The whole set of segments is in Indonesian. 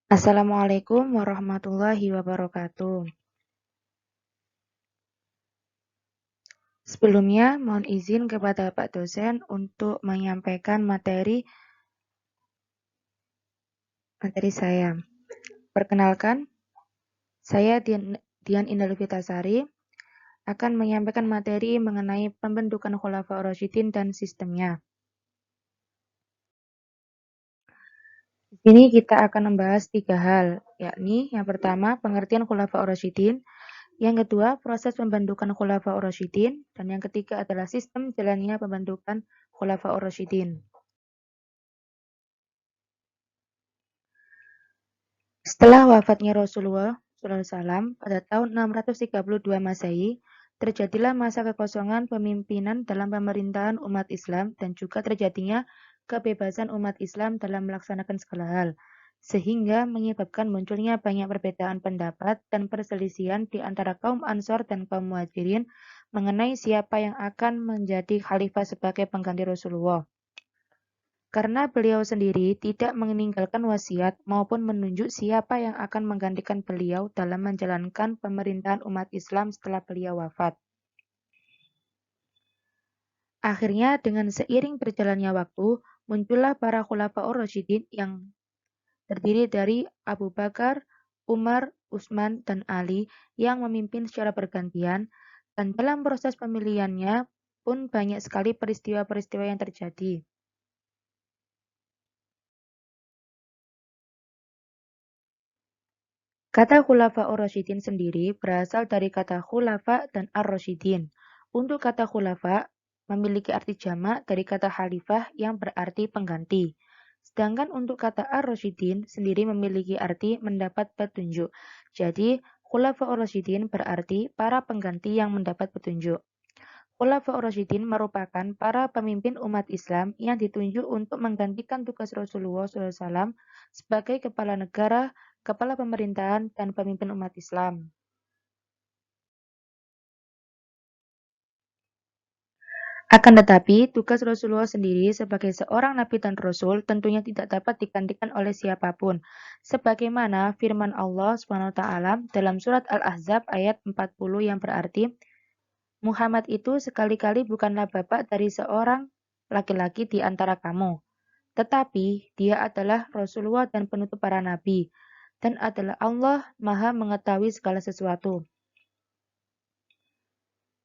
Assalamualaikum warahmatullahi wabarakatuh. Sebelumnya, mohon izin kepada Pak dosen untuk menyampaikan materi saya. Perkenalkan, saya Dian Indah Lufitasari akan menyampaikan materi mengenai pembentukan Khulafaur Rasyidin dan sistemnya. Di sini kita akan membahas 3 hal, yakni yang pertama pengertian Khulafaur Rasyidin, yang kedua proses pembentukan Khulafaur Rasyidin, dan yang ketiga adalah sistem jalannya pembentukan Khulafaur Rasyidin. Setelah wafatnya Rasulullah SAW pada tahun 632 Masehi, terjadilah masa kekosongan pemimpinan dalam pemerintahan umat Islam dan juga terjadinya kebebasan umat Islam dalam melaksanakan segala hal, sehingga menyebabkan munculnya banyak perbedaan pendapat dan perselisihan di antara kaum Ansor dan kaum Muhajirin mengenai siapa yang akan menjadi khalifah sebagai pengganti Rasulullah. Karena beliau sendiri tidak meninggalkan wasiat maupun menunjuk siapa yang akan menggantikan beliau dalam menjalankan pemerintahan umat Islam setelah beliau wafat. Akhirnya dengan seiring berjalannya waktu, muncullah para Khulafaur Rasyidin yang terdiri dari Abu Bakar, Umar, Utsman, dan Ali yang memimpin secara bergantian, dan dalam proses pemilihannya pun banyak sekali peristiwa-peristiwa yang terjadi. Kata Khulafaur Rasyidin sendiri berasal dari kata khulafa dan ar-rasyidin. Untuk kata khulafa memiliki arti jamak dari kata khalifah yang berarti pengganti. Sedangkan untuk kata ar-rasyidin sendiri memiliki arti mendapat petunjuk. Jadi, Khulafaur Rasyidin berarti para pengganti yang mendapat petunjuk. Khulafaur Rasyidin merupakan para pemimpin umat Islam yang ditunjuk untuk menggantikan tugas Rasulullah SAW sebagai kepala negara, kepala pemerintahan, dan pemimpin umat Islam. Akan tetapi, tugas Rasulullah sendiri sebagai seorang nabi dan rasul tentunya tidak dapat digantikan oleh siapapun. Sebagaimana firman Allah SWT dalam surat Al-Ahzab ayat 40 yang berarti, Muhammad itu sekali-kali bukanlah bapak dari seorang laki-laki di antara kamu, tetapi dia adalah Rasulullah dan penutup para nabi, dan adalah Allah Maha mengetahui segala sesuatu.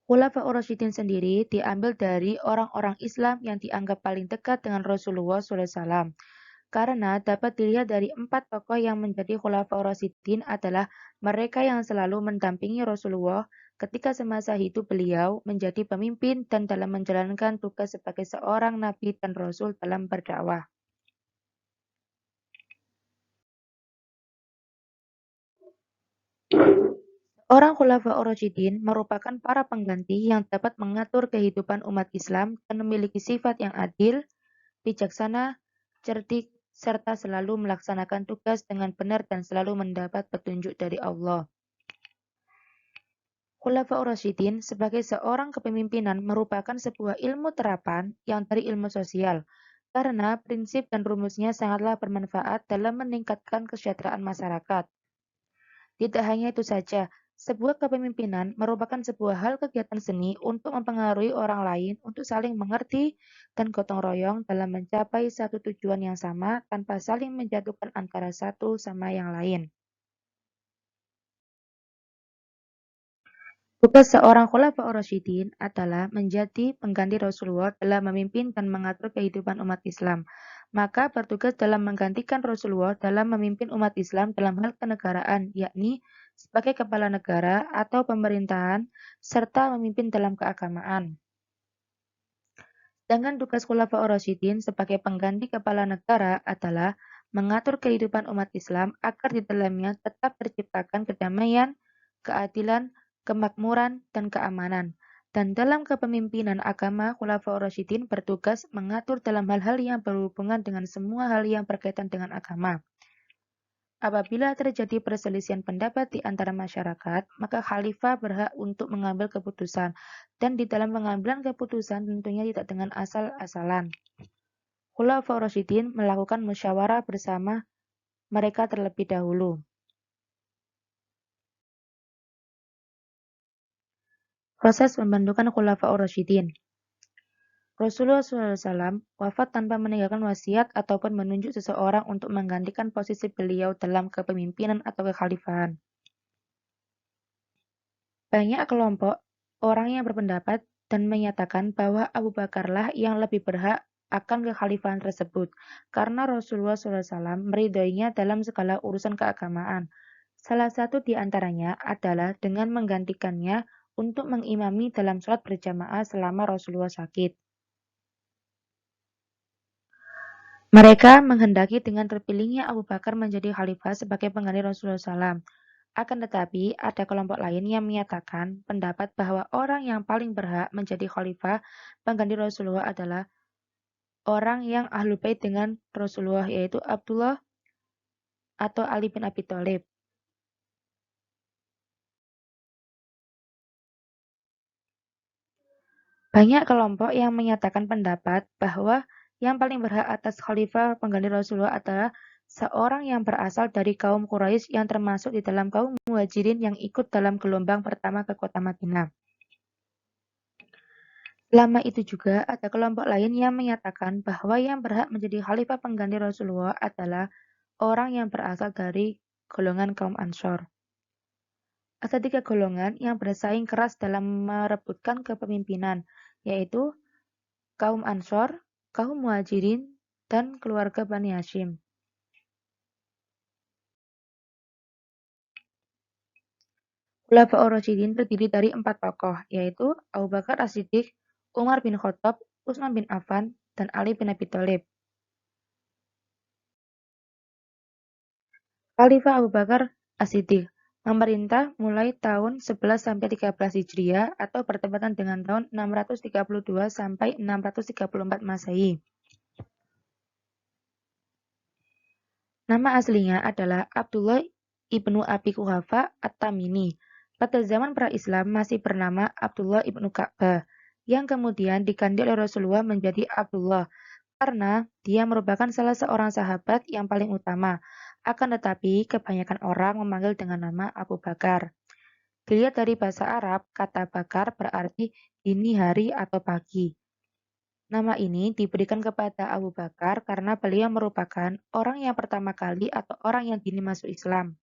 Khulafaur Rasyidin sendiri diambil dari orang-orang Islam yang dianggap paling dekat dengan Rasulullah SAW. Karena dapat dilihat dari 4 tokoh yang menjadi Khulafaur Rasyidin adalah mereka yang selalu mendampingi Rasulullah ketika semasa hidup beliau menjadi pemimpin dan dalam menjalankan tugas sebagai seorang nabi dan rasul dalam berdakwah. Orang Khulafaur Rasyidin merupakan para pengganti yang dapat mengatur kehidupan umat Islam dan memiliki sifat yang adil, bijaksana, cerdik, serta selalu melaksanakan tugas dengan benar dan selalu mendapat petunjuk dari Allah. Khulafaur Rasyidin sebagai seorang kepemimpinan merupakan sebuah ilmu terapan yang dari ilmu sosial, karena prinsip dan rumusnya sangatlah bermanfaat dalam meningkatkan kesejahteraan masyarakat. Tidak hanya itu saja, sebuah kepemimpinan merupakan sebuah hal kegiatan seni untuk mempengaruhi orang lain untuk saling mengerti dan gotong royong dalam mencapai satu tujuan yang sama tanpa saling menjatuhkan antara satu sama yang lain. Tugas seorang Khulafaur Rasyidin adalah menjadi pengganti Rasulullah dalam memimpin dan mengatur kehidupan umat Islam. Maka bertugas dalam menggantikan Rasulullah dalam memimpin umat Islam dalam hal kenegaraan, yakni sebagai kepala negara atau pemerintahan, serta memimpin dalam keagamaan. Sedangkan tugas Khulafaur Rasyidin sebagai pengganti kepala negara adalah mengatur kehidupan umat Islam agar di dalamnya tetap terciptakan kedamaian, keadilan, kemakmuran, dan keamanan. Dan dalam kepemimpinan agama, Khulafaur Rasyidin bertugas mengatur dalam hal-hal yang berhubungan dengan semua hal yang berkaitan dengan agama. Apabila terjadi perselisihan pendapat di antara masyarakat, maka khalifah berhak untuk mengambil keputusan, dan di dalam pengambilan keputusan tentunya tidak dengan asal-asalan. Khulafaur Rasyidin melakukan musyawarah bersama mereka terlebih dahulu. Proses pembentukan Khulafaur Rasyidin. Rasulullah SAW wafat tanpa meninggalkan wasiat ataupun menunjuk seseorang untuk menggantikan posisi beliau dalam kepemimpinan atau kekhalifahan. Banyak kelompok orang yang berpendapat dan menyatakan bahwa Abu Bakarlah yang lebih berhak akan kekhalifahan tersebut, karena Rasulullah SAW meridhoinya dalam segala urusan keagamaan. Salah satu di antaranya adalah dengan menggantikannya untuk mengimami dalam sholat berjamaah selama Rasulullah sakit. Mereka menghendaki dengan terpilihnya Abu Bakar menjadi khalifah sebagai pengganti Rasulullah SAW. Akan tetapi, ada kelompok lain yang menyatakan pendapat bahwa orang yang paling berhak menjadi khalifah pengganti Rasulullah adalah orang yang ahlul bait dengan Rasulullah, yaitu Abdullah atau Ali bin Abi Thalib. Banyak kelompok yang menyatakan pendapat bahwa yang paling berhak atas khalifah pengganti Rasulullah adalah seorang yang berasal dari kaum Quraisy yang termasuk di dalam kaum Muhajirin yang ikut dalam gelombang pertama ke kota Madinah. Selama itu juga ada kelompok lain yang menyatakan bahwa yang berhak menjadi khalifah pengganti Rasulullah adalah orang yang berasal dari golongan kaum Ansor. Ada 3 golongan yang bersaing keras dalam merebutkan kepemimpinan, yaitu kaum Ansor, kaum Muhajirin, dan keluarga Bani Hashim. Khulafaur Rasyidin terdiri dari 4 tokoh, yaitu Abu Bakar As-Siddiq, Umar bin Khattab, Utsman bin Affan, dan Ali bin Abi Thalib. Khalifah Abu Bakar As-Siddiq memerintah mulai tahun 11 sampai 13 Hijriah atau bertepatan dengan tahun 632 sampai 634 Masehi. Nama aslinya adalah Abdullah ibnu Abi Quhafa At-Tamimi. Pada zaman pra-Islam masih bernama Abdullah ibnu Ka'bah, yang kemudian diganti oleh Rasulullah menjadi Abdullah, karena dia merupakan salah seorang sahabat yang paling utama. Akan tetapi, kebanyakan orang memanggil dengan nama Abu Bakar. Dilihat dari bahasa Arab, kata bakar berarti dini hari atau pagi. Nama ini diberikan kepada Abu Bakar karena beliau merupakan orang yang pertama kali atau orang yang dini masuk Islam.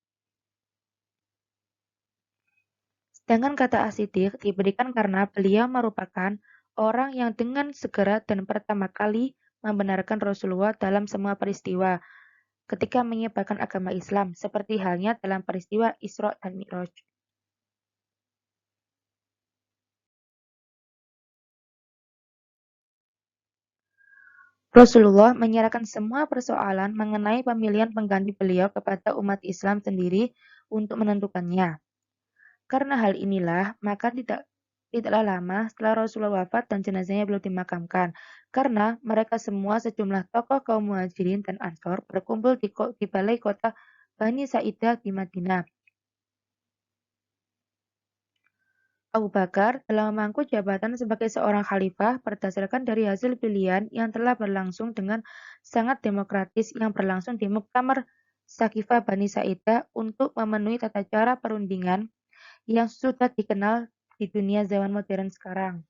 Sedangkan kata As-Siddiq diberikan karena beliau merupakan orang yang dengan segera dan pertama kali membenarkan Rasulullah dalam semua peristiwa ketika menyebarkan agama Islam, seperti halnya dalam peristiwa Isra dan Mi'raj. Rasulullah menyerahkan semua persoalan mengenai pemilihan pengganti beliau kepada umat Islam sendiri untuk menentukannya. Karena hal inilah, maka tidaklah lama setelah Rasulullah wafat dan jenazahnya belum dimakamkan, karena mereka semua sejumlah tokoh kaum Muhajirin dan Ansor berkumpul di balai kota Bani Sa'idah di Madinah. Abu Bakar telah memangku jabatan sebagai seorang khalifah berdasarkan dari hasil pilihan yang telah berlangsung dengan sangat demokratis yang berlangsung di Muktamar Sakifah Bani Sa'idah untuk memenuhi tata cara perundingan yang sudah dikenal di dunia zaman modern sekarang.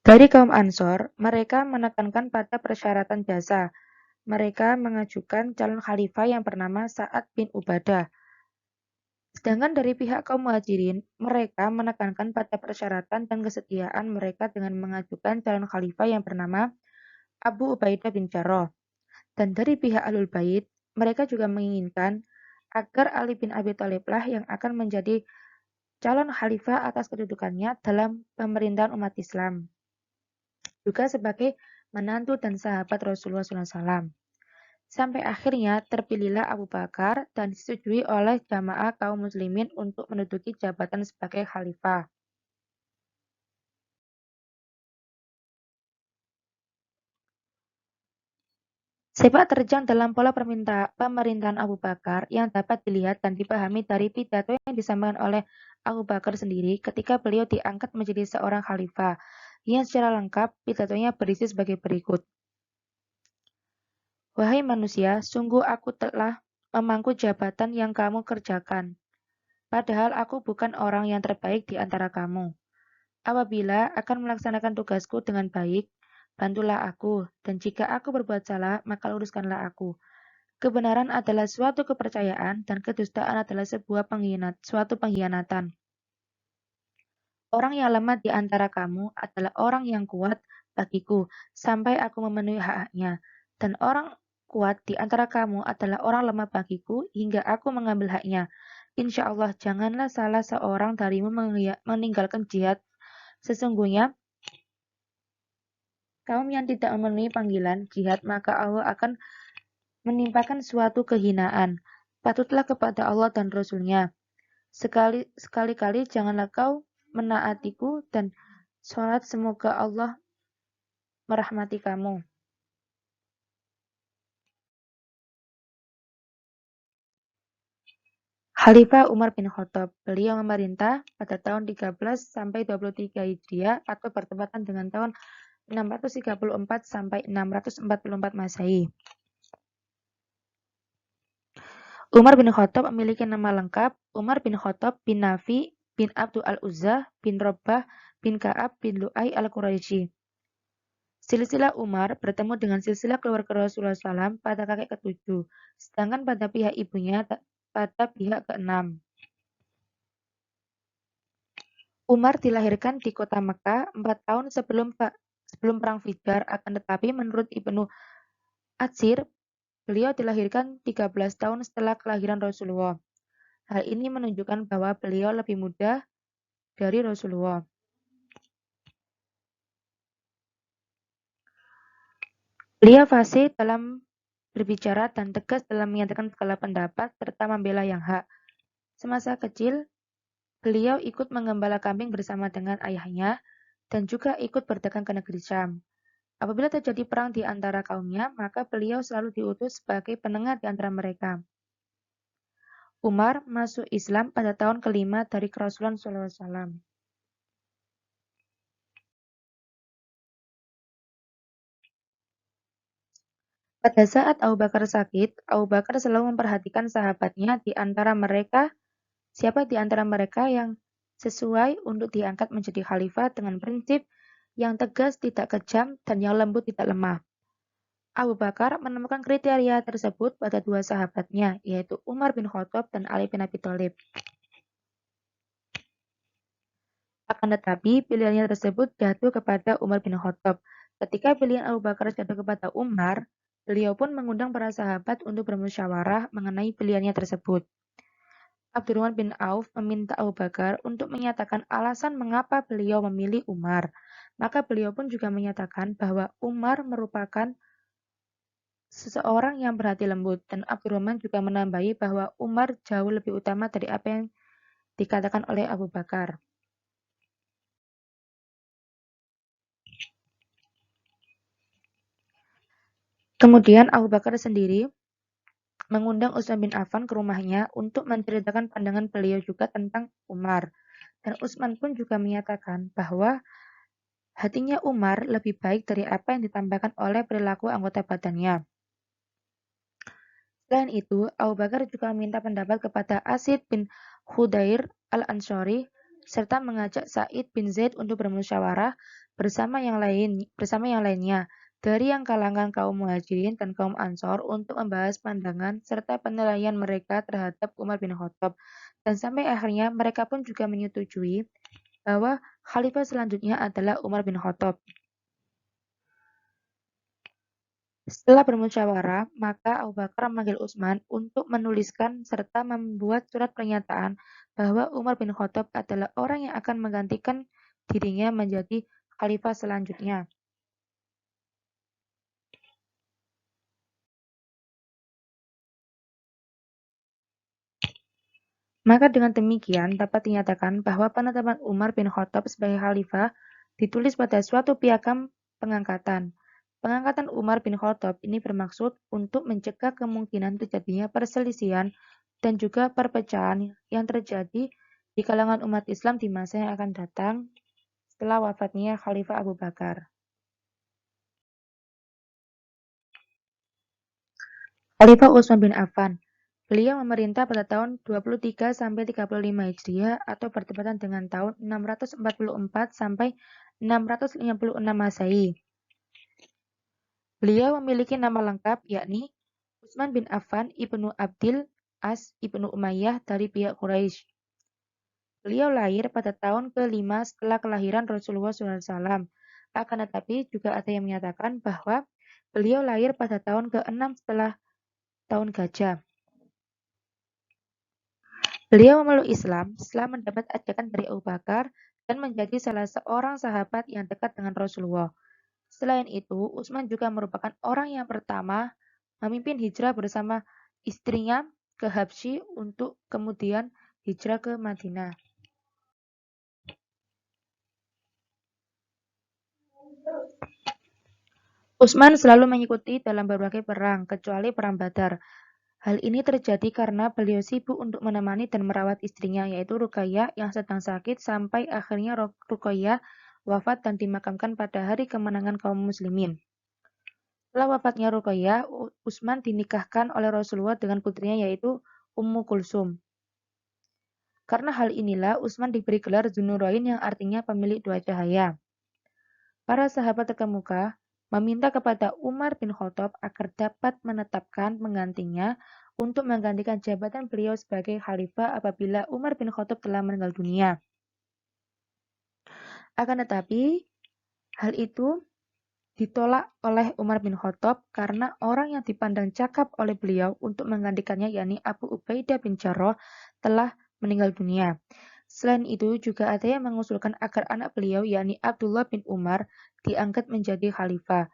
Dari kaum Ansor, mereka menekankan pada persyaratan jasa. Mereka mengajukan calon khalifah yang bernama Sa'ad bin Ubadah. Sedangkan dari pihak kaum Muhajirin, mereka menekankan pada persyaratan dan kesetiaan mereka dengan mengajukan calon khalifah yang bernama Abu Ubaidah bin Jarrah. Dan dari pihak Ahlul Bait, mereka juga menginginkan agar Ali bin Abi Thaliblah yang akan menjadi calon khalifah atas kedudukannya dalam pemerintahan umat Islam, juga sebagai menantu dan sahabat Rasulullah SAW. Sampai akhirnya terpilihlah Abu Bakar dan disetujui oleh jamaah kaum muslimin untuk menduduki jabatan sebagai khalifah. Sepak terjang dalam pola pemerintahan Abu Bakar yang dapat dilihat dan dipahami dari pidato yang disampaikan oleh Abu Bakar sendiri ketika beliau diangkat menjadi seorang khalifah. yang secara lengkap pidatonya berisi sebagai berikut. Wahai manusia, sungguh aku telah memangku jabatan yang kamu kerjakan. Padahal aku bukan orang yang terbaik di antara kamu. Apabila akan melaksanakan tugasku dengan baik, bantulah aku, dan jika aku berbuat salah, maka luruskanlah aku. Kebenaran adalah suatu kepercayaan, dan kedustaan adalah suatu pengkhianatan. Orang yang lemah di antara kamu adalah orang yang kuat bagiku, sampai aku memenuhi hak-haknya. Dan orang kuat di antara kamu adalah orang lemah bagiku, hingga aku mengambil haknya. Insya Allah, janganlah salah seorang darimu meninggalkan jihad. Sesungguhnya, kaum yang tidak memenuhi panggilan jihad, maka Allah akan menimpakan suatu kehinaan. Patutlah kepada Allah dan Rasul-Nya. Sekali-kali janganlah kau menaatiku dan sholat, semoga Allah merahmati kamu. Khalifah Umar bin Khattab, beliau memerintah pada tahun 13 sampai 23 Hijriah atau bertepatan dengan tahun 634 sampai 644 Masehi. Umar bin Khattab memiliki nama lengkap Umar bin Khattab bin Nafi bin Abdul al-Uzzah bin Rabbah bin Ka'ab bin Lu'ay al-Quraisy. Silsilah Umar bertemu dengan silsilah keluarga Rasulullah SAW pada kakek ke-7, sedangkan pada pihak ibunya pada pihak ke-6. Umar dilahirkan di kota Mekah 4 tahun sebelum Perang Fidjar, akan tetapi menurut Ibnu Atsir, beliau dilahirkan 13 tahun setelah kelahiran Rasulullah. Hal ini menunjukkan bahwa beliau lebih muda dari Rasulullah. Beliau fasih dalam berbicara dan tegas dalam menyatakan segala pendapat serta membela yang hak. Semasa kecil, beliau ikut menggembala kambing bersama dengan ayahnya dan juga ikut berdagang ke negeri Syam. Apabila terjadi perang di antara kaumnya, maka beliau selalu diutus sebagai penengah di antara mereka. Umar masuk Islam pada tahun ke-5 dari kerasulan SAW. Pada saat Abu Bakar sakit, Abu Bakar selalu memperhatikan sahabatnya siapa di antara mereka yang sesuai untuk diangkat menjadi khalifah dengan prinsip yang tegas tidak kejam dan yang lembut tidak lemah. Abu Bakar menemukan kriteria tersebut pada dua sahabatnya, yaitu Umar bin Khattab dan Ali bin Abi Thalib. Akan tetapi, pilihannya tersebut jatuh kepada Umar bin Khattab. Ketika pilihan Abu Bakar jatuh kepada Umar, beliau pun mengundang para sahabat untuk bermusyawarah mengenai pilihannya tersebut. Abdurrahman bin Auf meminta Abu Bakar untuk menyatakan alasan mengapa beliau memilih Umar. Maka beliau pun juga menyatakan bahwa Umar merupakan seseorang yang berhati lembut, dan Abdurrahman juga menambahi bahwa Umar jauh lebih utama dari apa yang dikatakan oleh Abu Bakar. Kemudian Abu Bakar sendiri mengundang Utsman bin Affan ke rumahnya untuk menceritakan pandangan beliau juga tentang Umar. Dan Utsman pun juga menyatakan bahwa hatinya Umar lebih baik dari apa yang ditambahkan oleh perilaku anggota badannya. Selain itu, Abu Bakar juga meminta pendapat kepada Asid bin Khudair al-Ansari serta mengajak Sa'id bin Zaid untuk bermusyawarah bersama yang lainnya dari yang kalangan kaum Muhajirin dan kaum Ansor untuk membahas pandangan serta penilaian mereka terhadap Umar bin Khattab. Dan sampai akhirnya mereka pun juga menyetujui bahwa khalifah selanjutnya adalah Umar bin Khattab. Setelah bermusyawarah, maka Abu Bakar memanggil Utsman untuk menuliskan serta membuat surat pernyataan bahwa Umar bin Khattab adalah orang yang akan menggantikan dirinya menjadi khalifah selanjutnya. Maka dengan demikian dapat dinyatakan bahwa penetapan Umar bin Khattab sebagai khalifah ditulis pada suatu piagam pengangkatan. Pengangkatan Umar bin Khattab ini bermaksud untuk mencegah kemungkinan terjadinya perselisihan dan juga perpecahan yang terjadi di kalangan umat Islam di masa yang akan datang setelah wafatnya Khalifah Abu Bakar. Khalifah Utsman bin Affan. Beliau memerintah pada tahun 23 sampai 35 Hijriah atau bertepatan dengan tahun 644 sampai 656 Masehi. Beliau memiliki nama lengkap yakni Utsman bin Affan ibnu Abdil As ibnu Umayyah dari pihak Quraisy. Beliau lahir pada tahun ke-5 setelah kelahiran Rasulullah SAW. Akan tetapi juga ada yang menyatakan bahwa beliau lahir pada tahun ke-6 setelah tahun gajah. Beliau memeluk Islam setelah mendapat ajakan dari Abu Bakar dan menjadi salah seorang sahabat yang dekat dengan Rasulullah. Selain itu, Utsman juga merupakan orang yang pertama memimpin hijrah bersama istrinya ke Habsyi untuk kemudian hijrah ke Madinah. Utsman selalu mengikuti dalam berbagai perang, kecuali Perang Badar. Hal ini terjadi karena beliau sibuk untuk menemani dan merawat istrinya, yaitu Ruqayyah yang sedang sakit sampai akhirnya Ruqayyah wafat dan dimakamkan pada hari kemenangan kaum muslimin. Setelah wafatnya Ruqayyah, Utsman dinikahkan oleh Rasulullah dengan putrinya yaitu Ummu Kulsum. Karena hal inilah Utsman diberi gelar Dzunurain yang artinya pemilik dua cahaya. Para sahabat terkemuka meminta kepada Umar bin Khattab agar dapat menetapkan penggantinya untuk menggantikan jabatan beliau sebagai khalifah apabila Umar bin Khattab telah meninggal dunia. Akan tetapi, hal itu ditolak oleh Umar bin Khattab karena orang yang dipandang cakap oleh beliau untuk menggantikannya yakni Abu Ubaidah bin Jarrah telah meninggal dunia. Selain itu juga ada yang mengusulkan agar anak beliau yakni Abdullah bin Umar diangkat menjadi khalifah.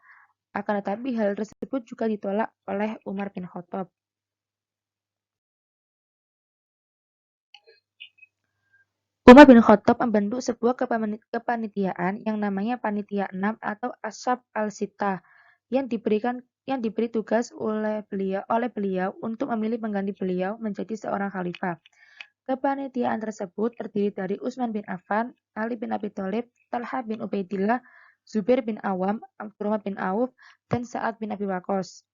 Akan tetapi hal tersebut juga ditolak oleh Umar bin Khattab. Umar bin Khattab membentuk sebuah kepanitiaan yang namanya Panitia 6 atau Ashab al-Sittah yang diberi tugas oleh beliau untuk memilih pengganti beliau menjadi seorang khalifah. Kepanitiaan tersebut terdiri dari Utsman bin Affan, Ali bin Abi Thalib, Talha bin Ubaidillah, Zubair bin Awam, Abdurrahman bin Auf, dan Sa'ad bin Abi Waqqas.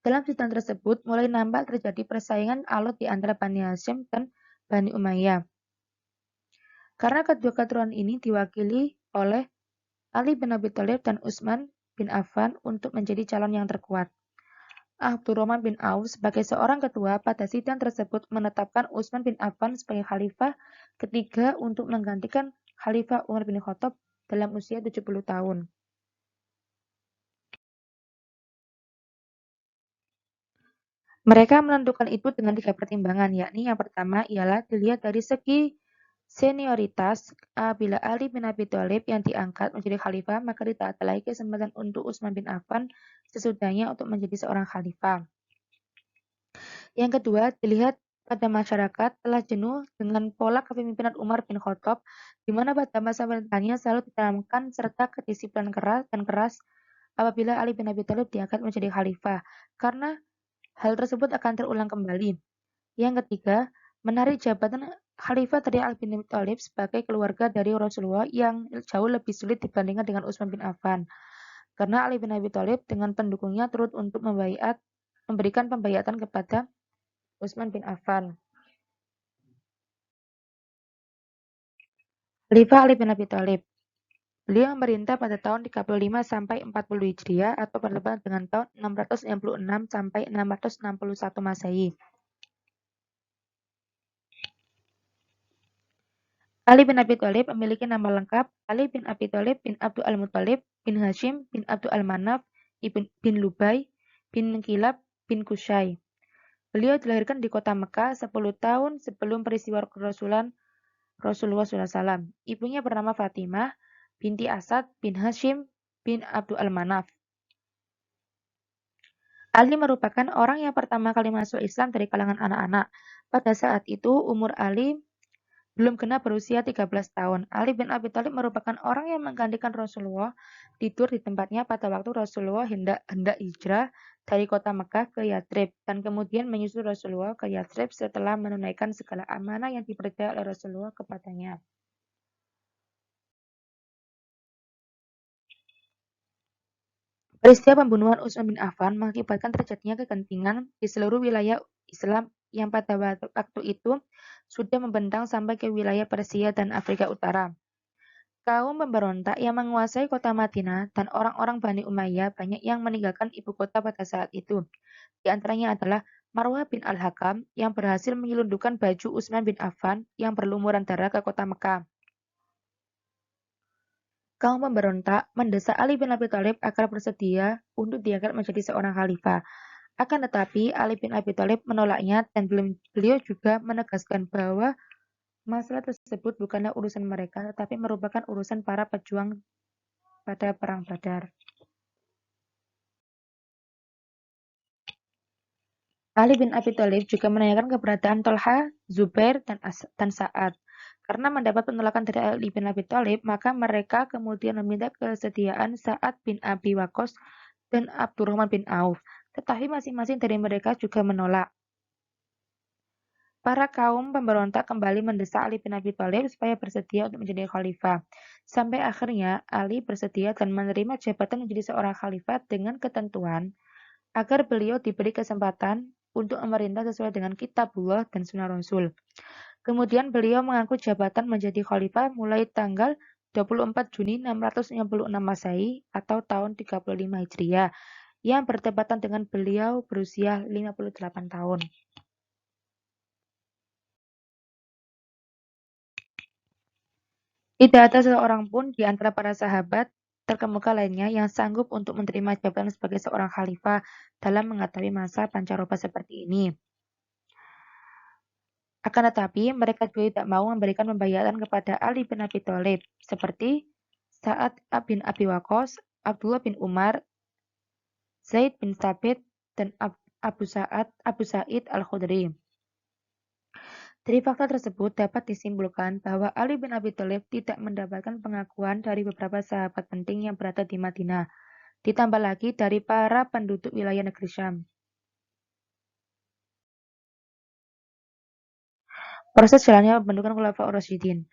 Dalam sidang tersebut mulai nampak terjadi persaingan alot di antara Bani Hashim dan Bani Umayyah. Karena kedua keturunan ini diwakili oleh Ali bin Abi Thalib dan Utsman bin Affan untuk menjadi calon yang terkuat. Abdurrahman bin Auf sebagai seorang ketua pada sidang tersebut menetapkan Utsman bin Affan sebagai khalifah ketiga untuk menggantikan Khalifah Umar bin Khattab dalam usia 70 tahun. Mereka menentukan itu dengan 3 pertimbangan, yakni yang pertama ialah dilihat dari segi senioritas. Apabila Ali bin Abi Thalib yang diangkat menjadi khalifah, maka tidak ada lagi kesempatan untuk Utsman bin Affan sesudahnya untuk menjadi seorang khalifah. Yang kedua, dilihat pada masyarakat telah jenuh dengan pola kepemimpinan Umar bin Khattab, di mana pada masa pemerintahannya selalu ditanamkan serta kedisiplinan keras apabila Ali bin Abi Thalib diangkat menjadi khalifah, karena hal tersebut akan terulang kembali. Yang ketiga, menarik jabatan khalifah dari Ali bin Abi Thalib sebagai keluarga dari Rasulullah yang jauh lebih sulit dibandingkan dengan Utsman bin Affan. Karena Ali bin Abi Thalib dengan pendukungnya turut untuk memberikan pembayatan kepada Utsman bin Affan. Khalifah Ali bin Abi Thalib. Beliau memerintah pada tahun 35 sampai 40 Hijriah atau bertepatan dengan tahun 666 sampai 661 Masehi. Ali bin Abi Thalib memiliki nama lengkap Ali bin Abi Thalib bin Abdul Al-Muttalib bin Hashim bin Abdul Al-Manaf bin Lubai bin Kilab bin Qusay. Beliau dilahirkan di kota Mekah 10 tahun sebelum peristiwa kerasulan Rasulullah SAW. Ibunya bernama Fatimah binti Asad bin Hashim bin Abdul Al-Manaf. Ali merupakan orang yang pertama kali masuk Islam dari kalangan anak-anak. Pada saat itu umur Ali belum genap berusia 13 tahun. Ali bin Abi Thalib merupakan orang yang menggantikan Rasulullah tidur di tempatnya pada waktu Rasulullah hendak hijrah dari kota Mekah ke Yathrib dan kemudian menyusul Rasulullah ke Yathrib setelah menunaikan segala amanah yang dipercaya oleh Rasulullah kepadanya. Peristiwa pembunuhan Utsman bin Affan mengakibatkan terjadinya kegentingan di seluruh wilayah Islam yang pada waktu itu sudah membentang sampai ke wilayah Persia dan Afrika Utara. Kaum pemberontak yang menguasai kota Madinah dan orang-orang Bani Umayyah banyak yang meninggalkan ibu kota pada saat itu. Di antaranya adalah Marwah bin Al-Hakam yang berhasil menyelundupkan baju Utsman bin Affan yang berlumuran darah ke kota Mekah. Kaum pemberontak mendesak Ali bin Abi Thalib agar bersedia untuk diangkat menjadi seorang khalifah. Akan tetapi, Ali bin Abi Thalib menolaknya dan beliau juga menegaskan bahwa masalah tersebut bukanlah urusan mereka, tetapi merupakan urusan para pejuang pada Perang Badar. Ali bin Abi Thalib juga menanyakan keberadaan Tolha, Zubair, dan Sa'ad. Karena mendapat penolakan dari Ali bin Abi Thalib, maka mereka kemudian meminta kesediaan Sa'ad bin Abi Waqqas dan Abdurrahman bin Auf. Tetapi masing-masing dari mereka juga menolak. Para kaum pemberontak kembali mendesak Ali bin Abi Thalib supaya bersedia untuk menjadi khalifah. Sampai akhirnya Ali bersedia dan menerima jabatan menjadi seorang khalifah dengan ketentuan agar beliau diberi kesempatan untuk memerintah sesuai dengan kitabullah dan sunnah Rasul. Kemudian beliau mengaku jabatan menjadi khalifah mulai tanggal 24 Juni 656 Masehi atau tahun 35 Hijriah yang bertepatan dengan beliau berusia 58 tahun. Tidak ada seorang pun di antara para sahabat terkemuka lainnya yang sanggup untuk menerima jabatan sebagai seorang khalifah dalam menghadapi masa pancaroba seperti ini. Akan tetapi, mereka juga tidak mau memberikan pembayaran kepada Ali bin Abi Thalib, seperti Sa'ad bin Abi Waqqas, Abdullah bin Umar, Zaid bin Thabit, dan Abu Sa'id Al-Khudri. Dari fakta tersebut dapat disimpulkan bahwa Ali bin Abi Thalib tidak mendapatkan pengakuan dari beberapa sahabat penting yang berada di Madinah, ditambah lagi dari para penduduk wilayah negeri Syam. Proses jalannya pembentukan Khulafaur Rasyidin.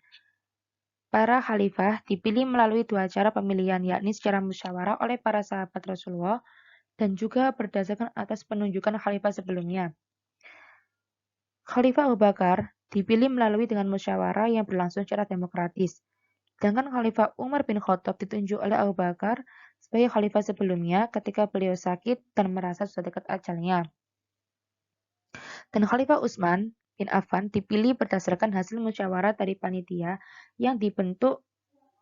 Para khalifah dipilih melalui dua cara pemilihan, yakni secara musyawarah oleh para sahabat Rasulullah dan juga berdasarkan atas penunjukan khalifah sebelumnya. Khalifah Abu Bakar dipilih melalui dengan musyawarah yang berlangsung secara demokratis. Sedangkan Khalifah Umar bin Khattab ditunjuk oleh Abu Bakar sebagai khalifah sebelumnya ketika beliau sakit dan merasa sudah dekat ajalnya. Dan Khalifah Utsman bin Affan dipilih berdasarkan hasil musyawarah dari panitia yang dibentuk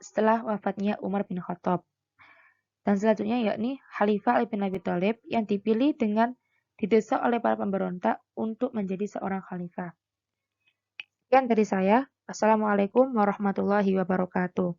setelah wafatnya Umar bin Khattab. Dan selanjutnya yakni Khalifah Ali bin Abi Thalib yang dipilih dengan didesak oleh para pemberontak untuk menjadi seorang khalifah. Sekian dari saya. Assalamualaikum warahmatullahi wabarakatuh.